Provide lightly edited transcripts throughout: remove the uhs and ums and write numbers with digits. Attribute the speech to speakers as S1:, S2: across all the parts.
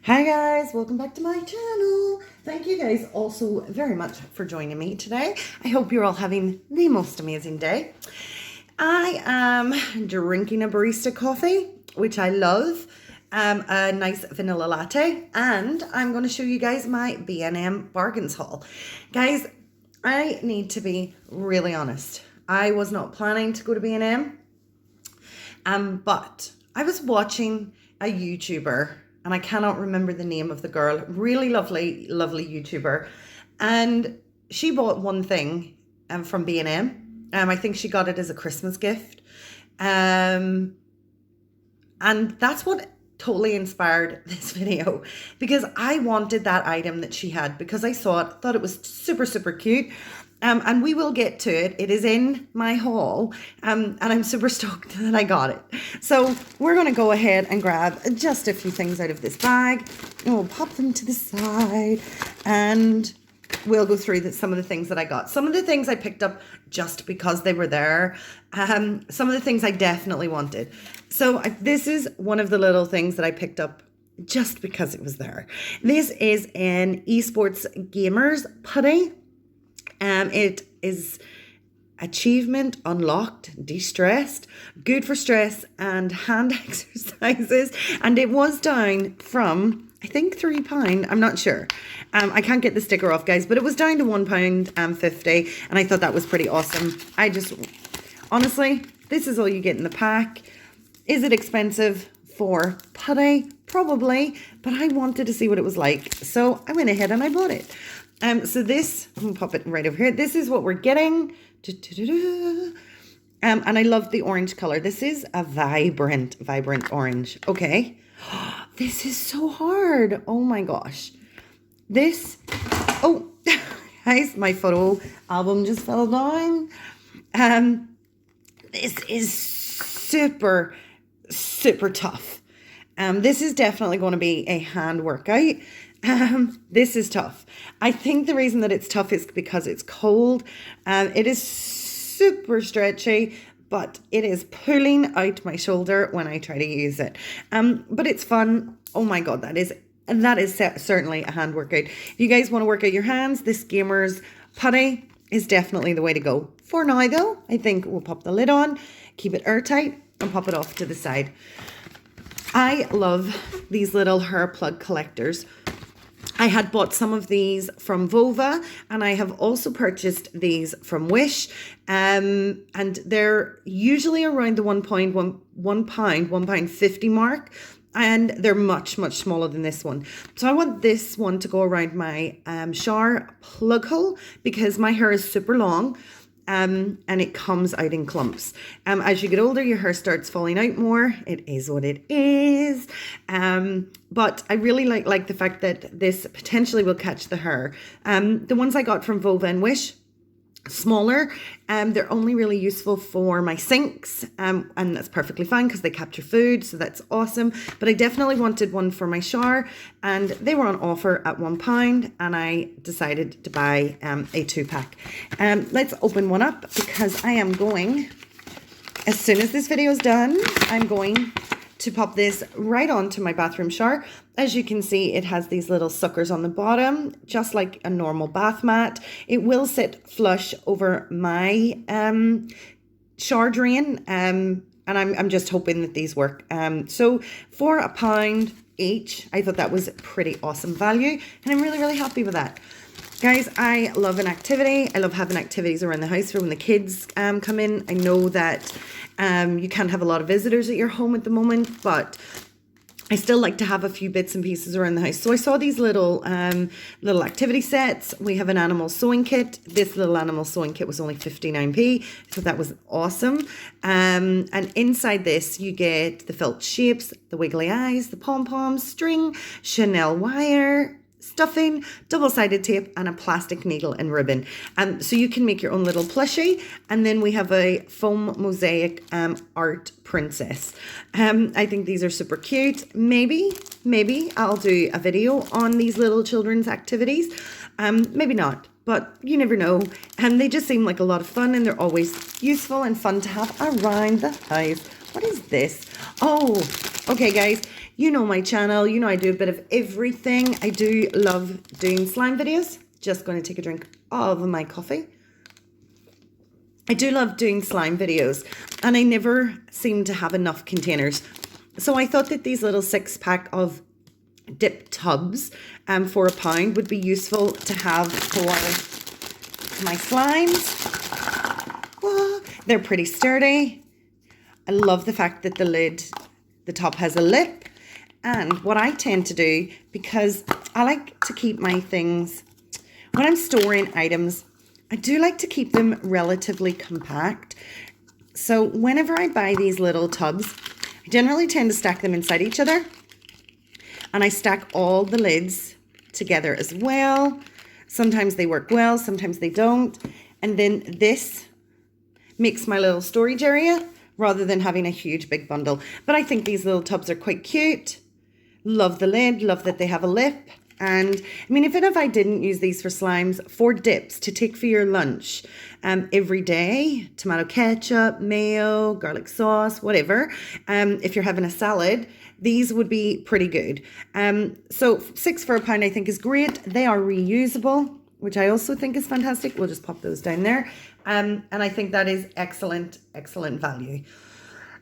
S1: Hi guys, welcome back to my channel. Thank you guys also very much for joining me today. I hope you're all having the most amazing day. I am drinking a barista coffee, which I love, a nice vanilla latte, and I'm going to show you guys my B&M bargains haul. Guys, I need to be really honest. I was not planning to go to B&M, but I was watching a YouTuber, and I cannot remember the name of the girl. Really lovely, lovely YouTuber. And she bought one thing from B&M. I think she got it as a Christmas gift. And that's what totally inspired this video, because I wanted that item that she had because I thought it was super, super cute. And we will get to it. It is in my haul, and I'm super stoked that I got it. So we're going to go ahead and grab just a few things out of this bag, and we'll pop them to the side, and we'll go through some of the things that I got. Some of the things I picked up just because they were there. Some of the things I definitely wanted. So this is one of the little things that I picked up just because it was there. This is an esports gamers putty. It is achievement unlocked, de-stressed, good for stress and hand exercises, and it was down from, I think, £3. I'm not sure. I can't get the sticker off, guys, but it was down to £1.50, and I thought that was pretty awesome. Honestly, this is all you get in the pack. Is it expensive for putty? Probably, but I wanted to see what it was like, so I went ahead and I bought it. So this, I'm gonna pop it right over here. This is what we're getting. And I love the orange color. This is a vibrant orange. Okay. This is so hard. Oh my gosh. Oh, guys, my photo album just fell down. This is super, super tough. This is definitely going to be a hand workout. This is tough. I think the reason that it's tough is because it's cold. It is super stretchy, but it is pulling out my shoulder when I try to use it. But it's fun. Oh my God, that is certainly a hand workout. If you guys want to work out your hands, this gamer's putty is definitely the way to go. For now though, I think we'll pop the lid on, keep it airtight, and pop it off to the side. I love these little hair plug collectors. I had bought some of these from Vova, and I have also purchased these from Wish, and they're usually around the £1.50 mark, and they're much, much smaller than this one. So I want this one to go around my shower plug hole because my hair is super long. And it comes out in clumps. As you get older, your hair starts falling out more. It is what it is. But I really like the fact that this potentially will catch the hair. The ones I got from Vova and Wish, smaller, they're only really useful for my sinks, and that's perfectly fine because they capture food, so that's awesome. But I definitely wanted one for my shower, and they were on offer at £1, and I decided to buy a 2-pack. Let's open one up because I am going, as soon as this video is done, I'm going to pop this right onto my bathroom shower. As you can see, it has these little suckers on the bottom, just like a normal bath mat. It will sit flush over my shower drain, and I'm just hoping that these work. So for £1 each, I thought that was pretty awesome value, and I'm really, really happy with that. Guys, I love an activity. I love having activities around the house for when the kids come in. I know that you can't have a lot of visitors at your home at the moment, but I still like to have a few bits and pieces around the house. So I saw these little activity sets. We have an animal sewing kit. This little animal sewing kit was only 59p. So that was awesome. And inside this, you get the felt shapes, the wiggly eyes, the pom-poms, string, Chanel wire, stuffing, double-sided tape, and a plastic needle and ribbon. So you can make your own little plushie. And then we have a foam mosaic art princess. I think these are super cute. Maybe I'll do a video on these little children's activities. Maybe not, but you never know. And they just seem like a lot of fun, and they're always useful and fun to have around the house. What is this? Oh, okay, guys. You know my channel, you know I do a bit of everything. I do love doing slime videos. Just going to take a drink of my coffee. I do love doing slime videos, and I never seem to have enough containers. So I thought that these little 6-pack of dip tubs for £1 would be useful to have for my slimes. Oh, they're pretty sturdy. I love the fact that the top has a lip. And what I tend to do, because I like to keep my things, when I'm storing items, I do like to keep them relatively compact. So whenever I buy these little tubs, I generally tend to stack them inside each other. And I stack all the lids together as well. Sometimes they work well, sometimes they don't. And then this makes my little storage area rather than having a huge big bundle. But I think these little tubs are quite cute. Love the lid, love that they have a lip. And I mean, even if I didn't use these for slimes, for dips to take for your lunch every day, tomato ketchup, mayo, garlic sauce, whatever, if you're having a salad, these would be pretty good. So 6 for £1 I think is great. They are reusable, which I also think is fantastic. We'll just pop those down there. And I think that is excellent, excellent value.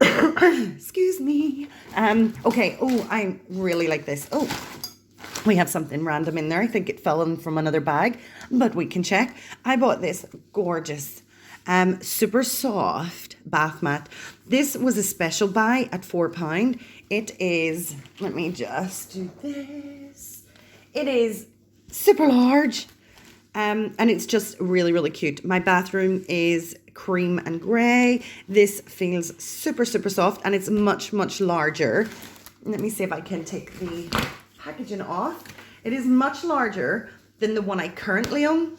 S1: Excuse me. Okay. Oh, I really like this. Oh, we have something random in there. I think it fell in from another bag, but we can check. I bought this gorgeous, super soft bath mat. This was a special buy at £4. It is, let me just do this. It is super large. And it's just really, really cute. My bathroom is cream and grey. This feels super, super soft, and it's much, much larger. Let me see if I can take the packaging off. It is much larger than the one I currently own.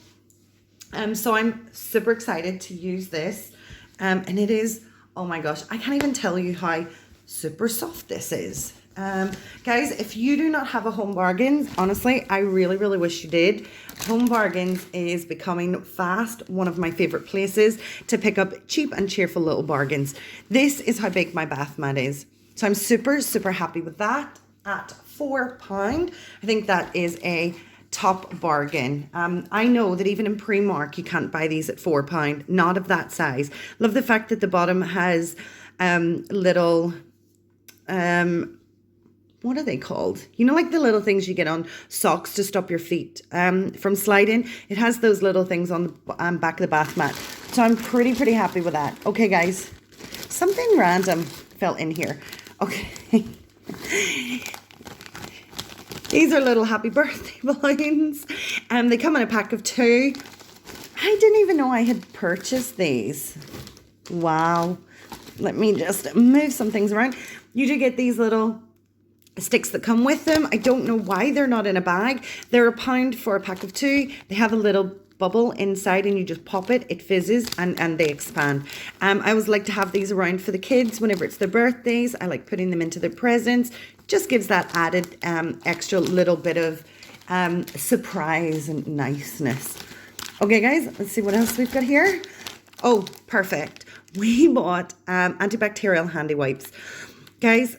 S1: So I'm super excited to use this. And it is, oh my gosh, I can't even tell you how super soft this is. Guys, if you do not have a Home Bargains, honestly, I really, really wish you did. Home Bargains is becoming fast one of my favorite places to pick up cheap and cheerful little bargains. This is how big my bath mat is. So I'm super, super happy with that at £4. I think that is a top bargain. I know that even in Primark, you can't buy these at £4, not of that size. Love the fact that the bottom has little, what are they called? You know, like the little things you get on socks to stop your feet from sliding. It has those little things on the back of the bath mat. So I'm pretty happy with that. Okay, guys, something random fell in here. Okay. These are little happy birthday balloons. They come in a pack of 2. I didn't even know I had purchased these. Wow. Let me just move some things around. You do get these little sticks that come with them. I don't know why they're not in a bag. They're £1 for a pack of 2. They have a little bubble inside and you just pop it. It fizzes and they expand. I always like to have these around for the kids whenever it's their birthdays. I like putting them into their presents. Just gives that added extra little bit of surprise and niceness. Okay, guys, let's see what else we've got here. Oh, perfect. We bought antibacterial handy wipes. Guys,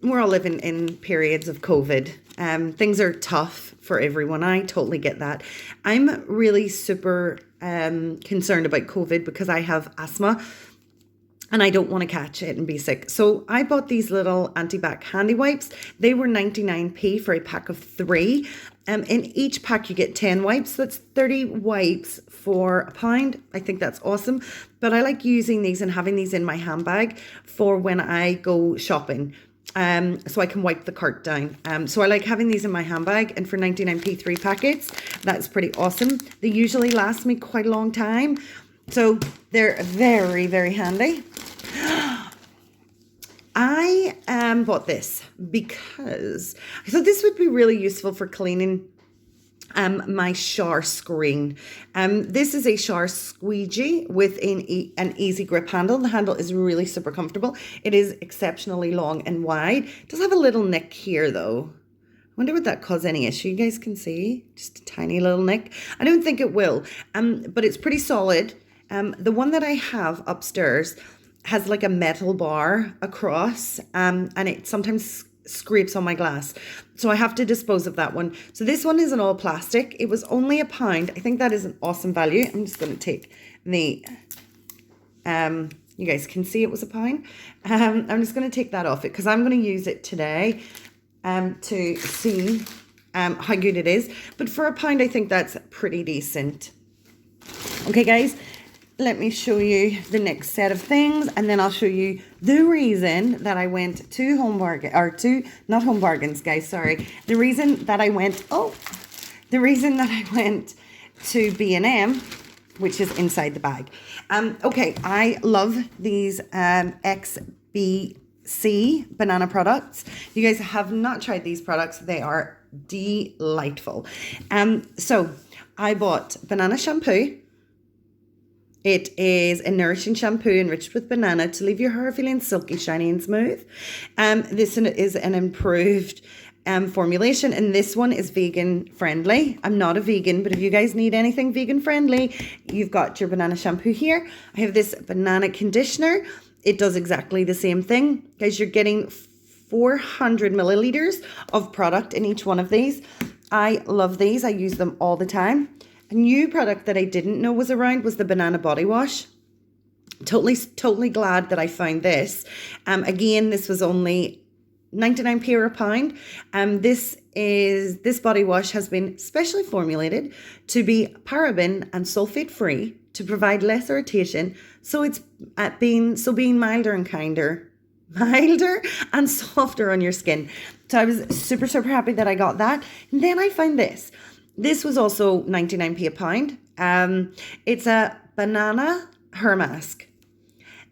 S1: we're all living in periods of COVID. Things are tough for everyone. I totally get that. I'm really super concerned about COVID because I have asthma and I don't want to catch it and be sick. So I bought these little antibac handy wipes. They were 99p for a pack of 3. In each pack you get 10 wipes. So that's 30 wipes for £1. I think that's awesome. But I like using these and having these in my handbag for when I go shopping. So I can wipe the cart down. So I like having these in my handbag, and for 99p 3 packets, that's pretty awesome. They usually last me quite a long time. So they're very, very handy. I bought this because I thought this would be really useful for cleaning my shower screen. This is a shower squeegee with an easy grip handle. The handle is really super comfortable. It is exceptionally long and wide. It does have a little nick here though. I wonder would that cause any issue. You guys can see just a tiny little nick. I don't think it will, but it's pretty solid. The one that I have upstairs has like a metal bar across, and it sometimes scrapes on my glass. So I have to dispose of that one. So this one is an all plastic. It was only £1. I think that is an awesome value. I'm just going to take the, you guys can see it was £1. I'm just going to take that off it because I'm going to use it today to see how good it is. But for £1, I think that's pretty decent. Okay, guys, let me show you the next set of things, and then I'll show you the reason that I went to Home Bargain, or to, not Home Bargains, guys, sorry. The reason that I went to B&M, which is inside the bag. Okay, I love these XBC banana products. You guys have not tried these products. They are delightful. So I bought banana shampoo. It is a nourishing shampoo enriched with banana to leave your hair feeling silky, shiny and smooth. This is an improved formulation, and this one is vegan friendly. I'm not a vegan, but if you guys need anything vegan friendly, you've got your banana shampoo here. I have this banana conditioner. It does exactly the same thing. Guys, you're getting 400 milliliters of product in each one of these. I love these. I use them all the time. A new product that I didn't know was around was the banana body wash. Totally glad that I found this. Again, this was only 99p or £1. This body wash has been specially formulated to be paraben and sulfate free to provide less irritation. So it's being milder and softer on your skin. So I was super happy that I got that. And then I found this. This was also 99p £1. It's a banana hair mask.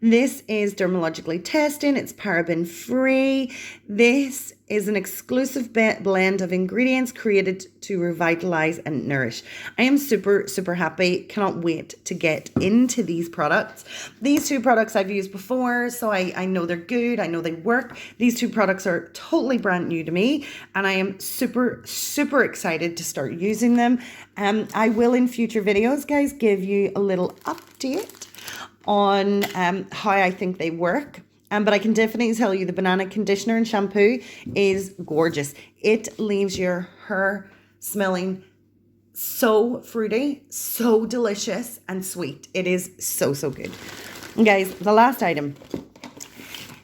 S1: This is dermatologically tested. It's paraben free. This is an exclusive blend of ingredients created to revitalize and nourish. I am super happy. Cannot wait to get into these products. These two products I've used before, so I know they're good. I know they work. These two products are totally brand new to me, and I am super excited to start using them. I will in future videos, guys, give you a little update on how I think they work. But I can definitely tell you the banana conditioner and shampoo is gorgeous. It leaves your hair smelling so fruity, so delicious and sweet. It is so good. And guys, the last item.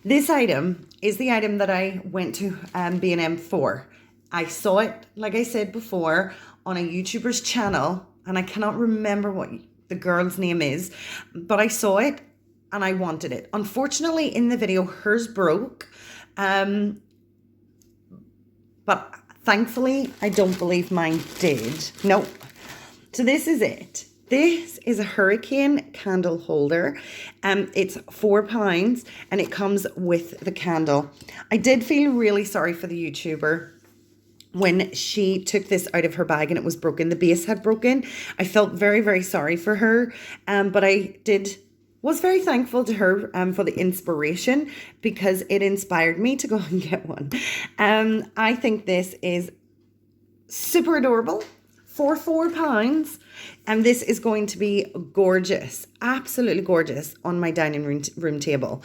S1: This item is the item that I went to B&M for. I saw it, like I said before, on a YouTuber's channel, and I cannot remember what the girl's name is, but I saw it and I wanted it. Unfortunately, in the video, hers broke, but thankfully, I don't believe mine did. Nope. So this is it. This is a hurricane candle holder. It's £4 and it comes with the candle. I did feel really sorry for the YouTuber when she took this out of her bag and it was broken. The base had broken. I felt very sorry for her, but I was very thankful to her for the inspiration, because it inspired me to go and get one. I think this is super adorable for £4, and this is going to be gorgeous, absolutely gorgeous on my dining room table.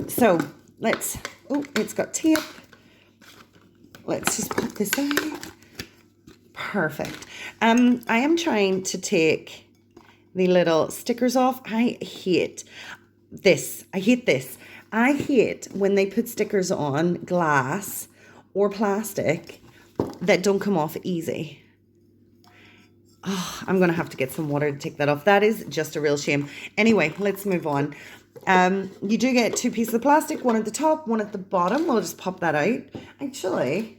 S1: So let's, oh, it's got tape. Let's just put this out. Perfect. I am trying to take the little stickers off. I hate this. I hate when they put stickers on glass or plastic that don't come off easy. Oh, I'm going to have to get some water to take that off. That is just a real shame. Anyway, let's move on. You do get two pieces of plastic, one at the top, one at the bottom. We'll just pop that out. Actually,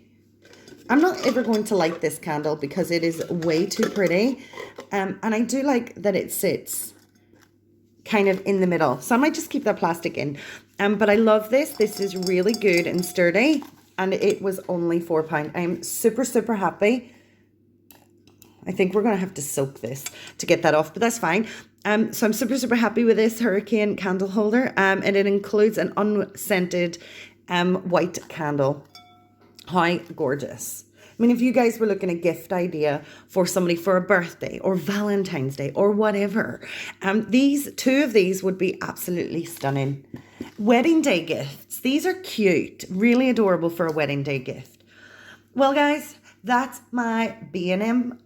S1: I'm not ever going to light this candle because it is way too pretty. And I do like that it sits kind of in the middle. So I might just keep that plastic in. But I love this. This is really good and sturdy. And it was only £4. I'm super happy. I think we're going to have to soak this to get that off, but that's fine. So I'm super happy with this hurricane candle holder. And it includes an unscented white candle. How gorgeous. I mean, if you guys were looking at a gift idea for somebody for a birthday or Valentine's Day or whatever, two of these would be absolutely stunning. Wedding day gifts. These are cute, really adorable for a wedding day gift. Well, guys, that's my B&M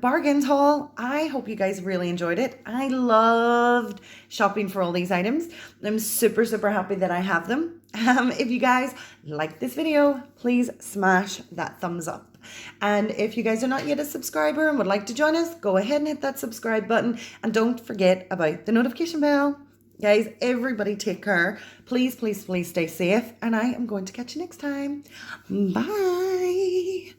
S1: bargains haul. I hope you guys really enjoyed it. I loved shopping for all these items. I'm super, super happy that I have them. If you guys like this video, please smash that thumbs up. And if you guys are not yet a subscriber and would like to join us, go ahead and hit that subscribe button. And don't forget about the notification bell. Guys, everybody take care. Please, please, please stay safe. And I am going to catch you next time. Bye.